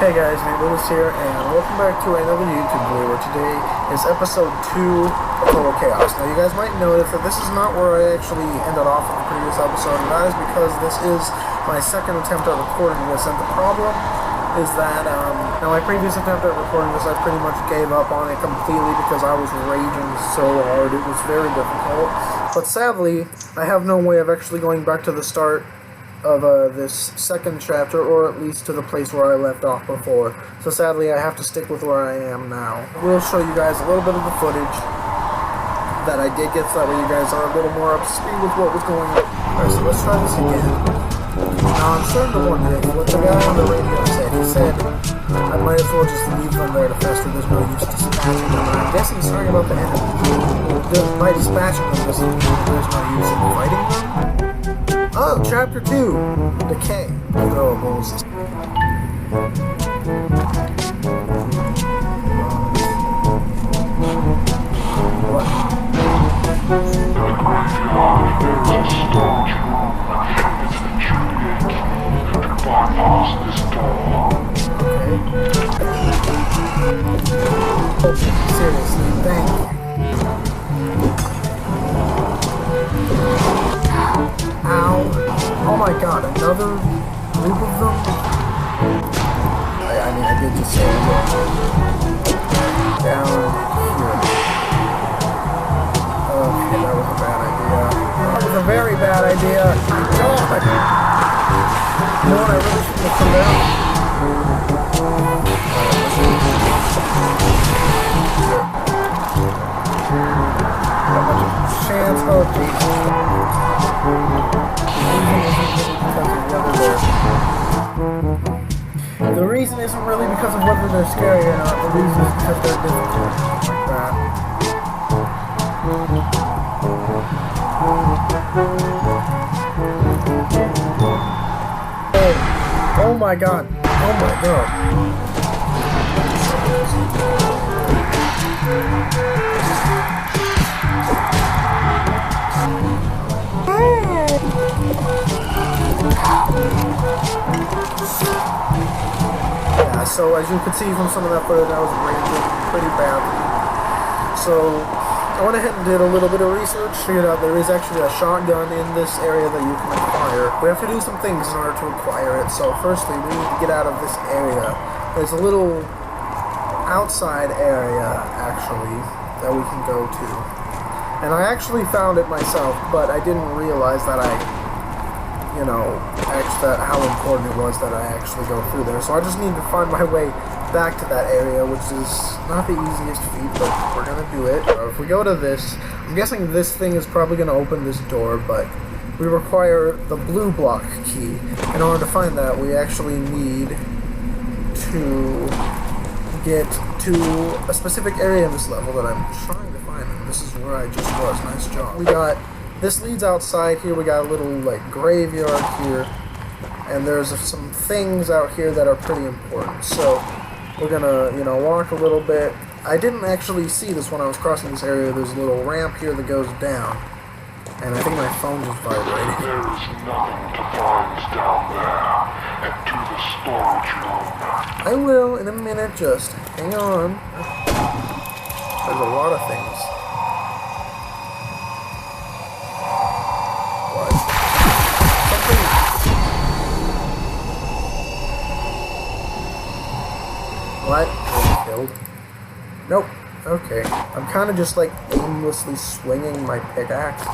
Hey guys, Lewis here, and welcome back to another YouTube video where today is episode 2 of Total Chaos. Now you guys might notice that this is not where I actually ended off in the previous episode, and that is because this is my second attempt at recording this, and the problem is that, now my previous attempt at recording this, I pretty much gave up on it completely because I was raging so hard. It was very difficult, but sadly, I have no way of actually going back to the start of this second chapter, or at least to the place where I left off before. So sadly, I have to stick with where I am now. We'll show you guys a little bit of the footage that I did get, so that way you guys are a little more up to speed with what was going on. Alright, so let's try this again. Now, I'm starting to wonder what the guy on the radio said. He said, I might as well just leave them there to fester, there's no use dispatching them. And I'm guessing he's talking about the enemy. By dispatching them, there's no use in fighting them. Oh, Chapter 2, Decay, Throwables. What? Okay. Seriously, thank you. Ow. Oh my god, another group of them? I mean, I did just say it. Down here. Okay, that was a bad idea. That was a very bad idea. God! You know what, I really shouldn't have come down. Not much of a chance. Oh, Jesus. The reason isn't really because of whether they're scary or not. The reason is because they're difficult. Like that. Oh my god. Oh my god. Yeah, so as you can see from some of that footage, I was raging pretty badly. So I went ahead and did a little bit of research, figured out there is actually a shotgun in this area that you can acquire. We have to do some things in order to acquire it. So firstly, we need to get out of this area. There's a little outside area, actually, that we can go to. And I actually found it myself, but I didn't realize that how important it was that I actually go through there. So I just need to find my way back to that area, which is not the easiest feat, but we're gonna do it. If we go to this, I'm guessing this thing is probably gonna open this door, but we require the blue block key. In order to find that, we actually need to get to a specific area in this level that I'm trying to find. And this is where I just was. Nice job. This leads outside here. We got a little graveyard here, and there's some things out here that are pretty important. So we're gonna walk a little bit. I didn't actually see this when I was crossing this area. There's a little ramp here that goes down, and I think my phone just vibrated. There is nothing to find down there. Head to the storage room. I will in a minute. Just hang on. There's a lot of things. What? Killed? Nope. Okay. I'm kind of just aimlessly swinging my pickaxe.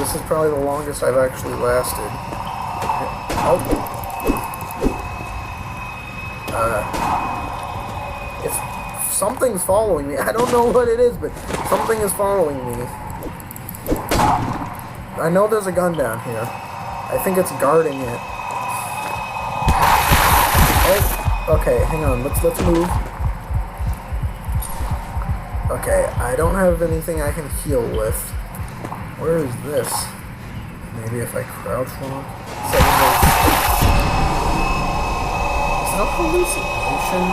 This is probably the longest I've actually lasted. Oh. If something's following me, I don't know what it is, but something is following me. I know there's a gun down here. I think it's guarding it. Oh, okay, hang on, let's move. Okay, I don't have anything I can heal with. Where is this? Maybe if I crouch one. Is that a hallucination?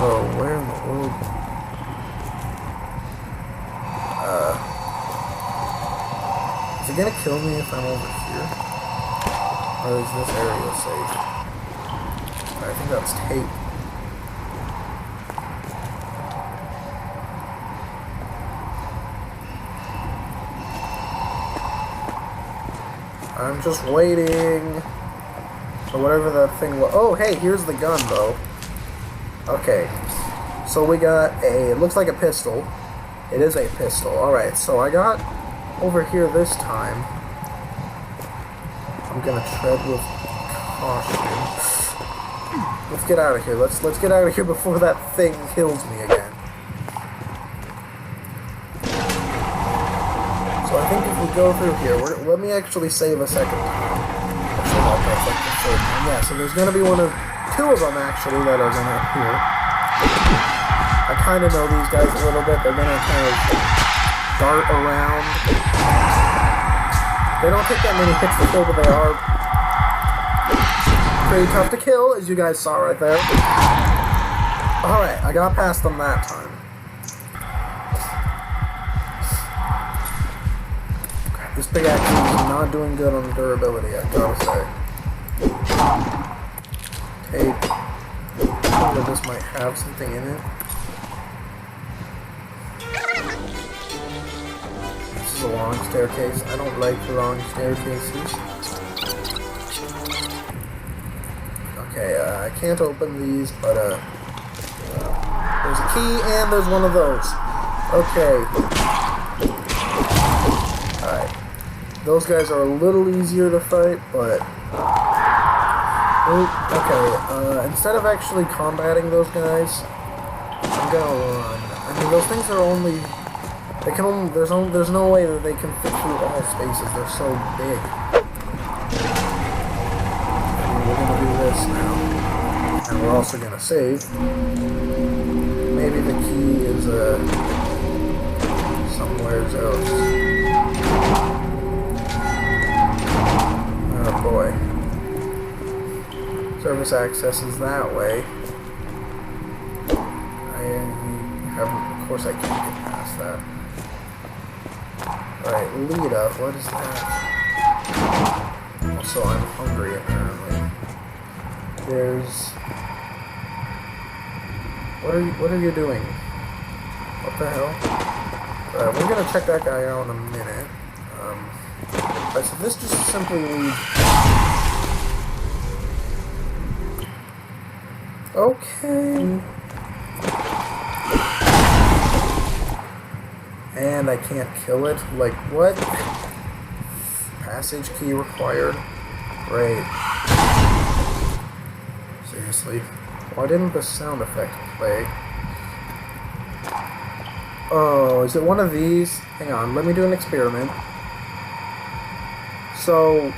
Oh, where in the world? Is it gonna kill me if I'm over here? Or is this area safe? I think that's tape. I'm just waiting for whatever that thing was. Oh, hey, here's the gun, though. Okay. So we got a... It looks like a pistol. It is a pistol. Alright, so I got over here this time. I'm gonna tread with caution. Let's get out of here. Let's get out of here before that thing kills me again. So I think if we go through here, let me actually save a second time. Actually, no, that's like the third time. Yeah, so there's gonna be two of them actually that are gonna appear. I kind of know these guys a little bit. They're gonna kind of dart around. They don't take that many hits to kill, but they are pretty tough to kill, as you guys saw right there. Alright, I got past them that time. This big action is not doing good on the durability, I gotta say. Tape. I wonder if this might have something in it. This is a long staircase. I don't like the long staircases. Okay, I can't open these, but there's a key and there's one of those. Okay. Alright. Those guys are a little easier to fight, but... Okay, instead of actually combating those guys, I'm gonna run. I mean, those things are only... They can only... There's no way that they can fit through all spaces. They're so big. I mean, we're gonna do this now. And we're also gonna save. Maybe the key is, somewhere else. Oh boy. Service access is that way. Of course I can't get past that. Alright, Lita, what is that? Also, I'm hungry apparently. There's... What are you doing? What the hell? Alright, we're gonna check that guy out in a minute. Alright, so this just simply leads... Okay. And I can't kill it? Like, what? Passage key required? Great. Seriously. Why didn't the sound effect play? Oh, is it one of these? Hang on, let me do an experiment. So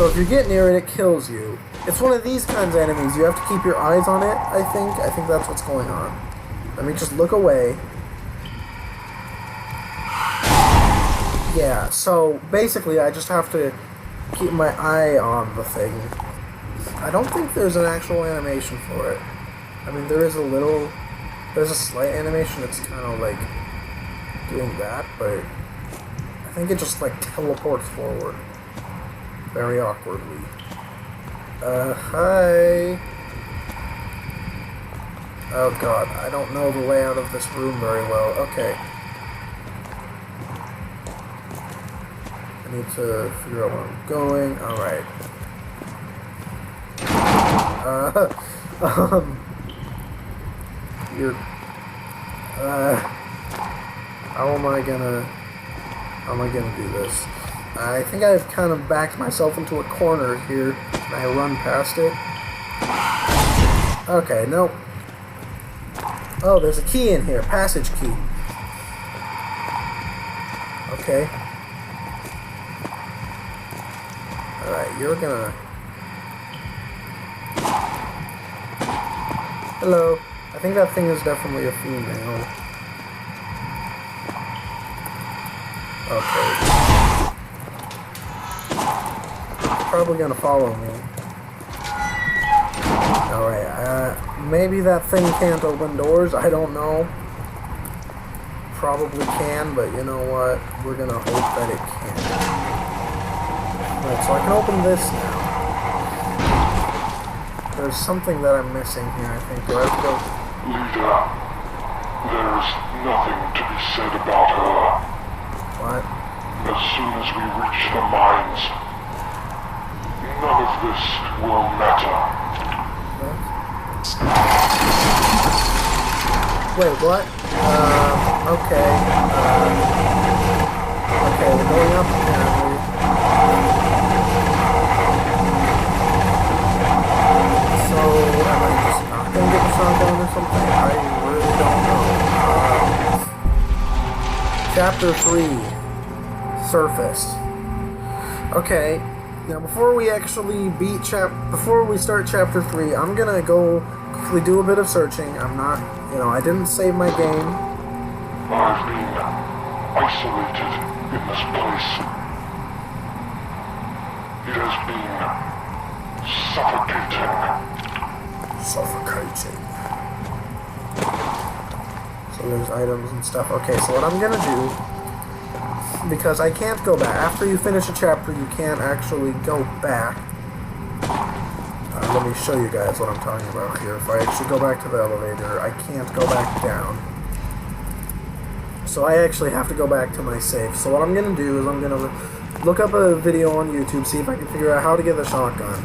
if you get near it, it kills you. It's one of these kinds of enemies. You have to keep your eyes on it, I think. I think that's what's going on. Let me just look away. Yeah, so basically I just have to keep my eye on the thing. I don't think there's an actual animation for it. I mean, there's a slight animation that's kind of like doing that, but I think it just like teleports forward. Very awkwardly. Hi. Oh god, I don't know the layout of this room very well. Okay. I need to figure out where I'm going. Alright. How am I gonna do this? I think I've kind of backed myself into a corner here, and I run past it. Okay, nope. Oh, there's a key in here, passage key. Okay. Alright, you're gonna... Hello. I think that thing is definitely a female. Okay. Probably gonna follow me. Alright, maybe that thing can't open doors, I don't know. probably can, but you know what? We're gonna hope that it can. Right, so I can open this now. There's something that I'm missing here, I think. Do I have to go? Leader, there's nothing to be said about her. What? As soon as we reach the mines, none of this will matter. What? Wait, what? Okay. Okay, we're going up apparently. So, am I just not gonna get the shotgun or something? I really don't know. Chapter 3. Surface. Okay, now before we actually before we start chapter 3, I'm gonna go quickly do a bit of searching. I'm not, I didn't save my game. I've been isolated in this place. It has been Suffocating. So there's items and stuff. Okay, so what I'm gonna do, because I can't go back. After you finish a chapter, you can't actually go back. Let me show you guys what I'm talking about here. If I actually go back to the elevator, I can't go back down. So I actually have to go back to my save. So what I'm going to do is I'm going to look up a video on YouTube, see if I can figure out how to get the shotgun.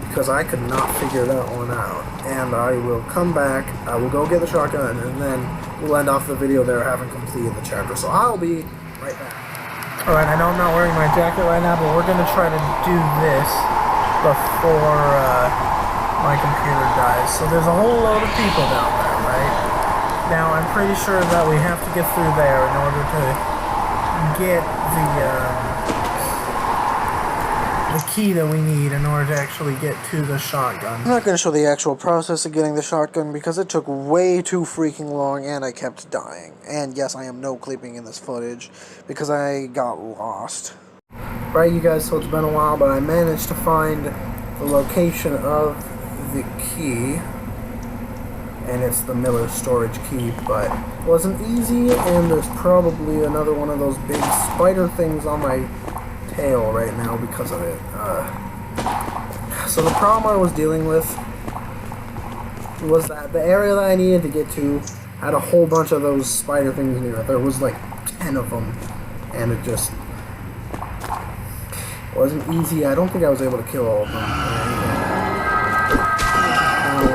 Because I could not figure that one out. And I will come back, I will go get the shotgun, and then we'll end off the video there having completed the chapter. So I'll be right back. Alright, I know I'm not wearing my jacket right now, but we're going to try to do this before my computer dies. So there's a whole load of people down there, right? Now I'm pretty sure that we have to get through there in order to get the key that we need in order to actually get to the shotgun. I'm not going to show the actual process of getting the shotgun because it took way too freaking long and I kept dying. And yes, I am no clipping in this footage because I got lost. Right, you guys, so it's been a while, but I managed to find the location of the key, and it's the Miller storage key, but it wasn't easy, and there's probably another one of those big spider things on my tail right now because of it. So the problem I was dealing with was that the area that I needed to get to had a whole bunch of those spider things near it. There was like 10 of them, and it just wasn't easy. I don't think I was able to kill all of them. Now,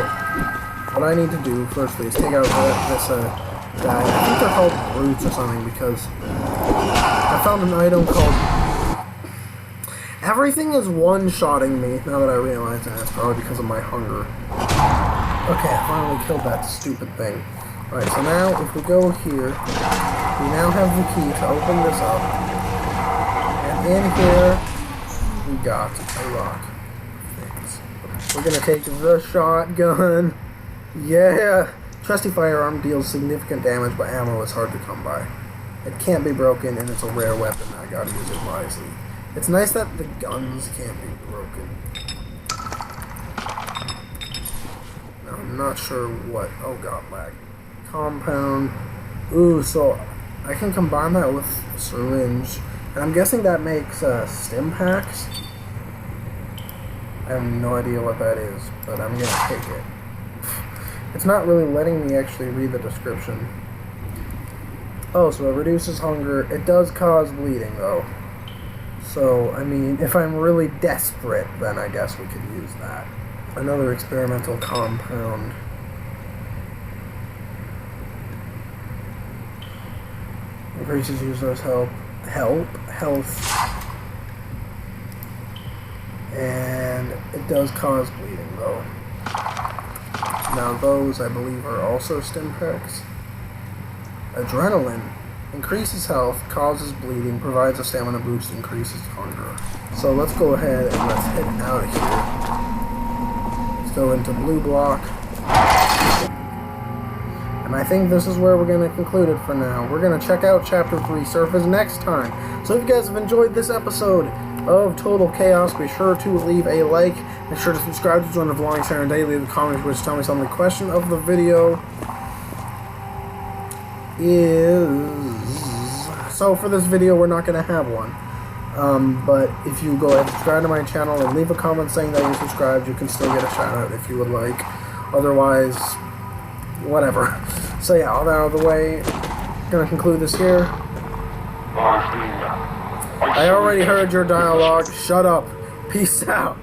what I need to do firstly is take out this guy. I think they're called brutes or something because I found an item called... Everything is one-shotting me now that I realize that. It's probably because of my hunger. Okay, I finally killed that stupid thing. Alright, so now if we go here, we now have the key to open this up. And in here, we got a lot of things. We're gonna take the shotgun. Yeah! Trusty firearm deals significant damage, but ammo is hard to come by. It can't be broken, and it's a rare weapon. I gotta use it wisely. It's nice that the guns can't be broken. Now, I'm not sure what... Oh god, lag. Compound. Ooh, so I can combine that with syringe. And I'm guessing that makes stim packs. I have no idea what that is, but I'm gonna take it. It's not really letting me actually read the description. Oh, so it reduces hunger. It does cause bleeding, though. So, I mean, if I'm really desperate, then I guess we could use that. Another experimental compound. Increases user's health, and it does cause bleeding though. Now those, I believe, are also stim packs. Adrenaline increases health, causes bleeding, provides a stamina boost, increases hunger. So let's go ahead and let's head out of here. Let's go into blue block. And I think this is where we're going to conclude it for now. We're going to check out Chapter 3 Surface next time. So if you guys have enjoyed this episode of Total Chaos, be sure to leave a like. Make sure to subscribe to join the vlogging center and daily leave the comments which tell me something. The question of the video is... So for this video, we're not going to have one. But if you go ahead and subscribe to my channel and leave a comment saying that you're subscribed, you can still get a shout out if you would like. Otherwise, whatever. So yeah, all that out of the way. Gonna conclude this here. I already heard your dialogue. Shut up. Peace out.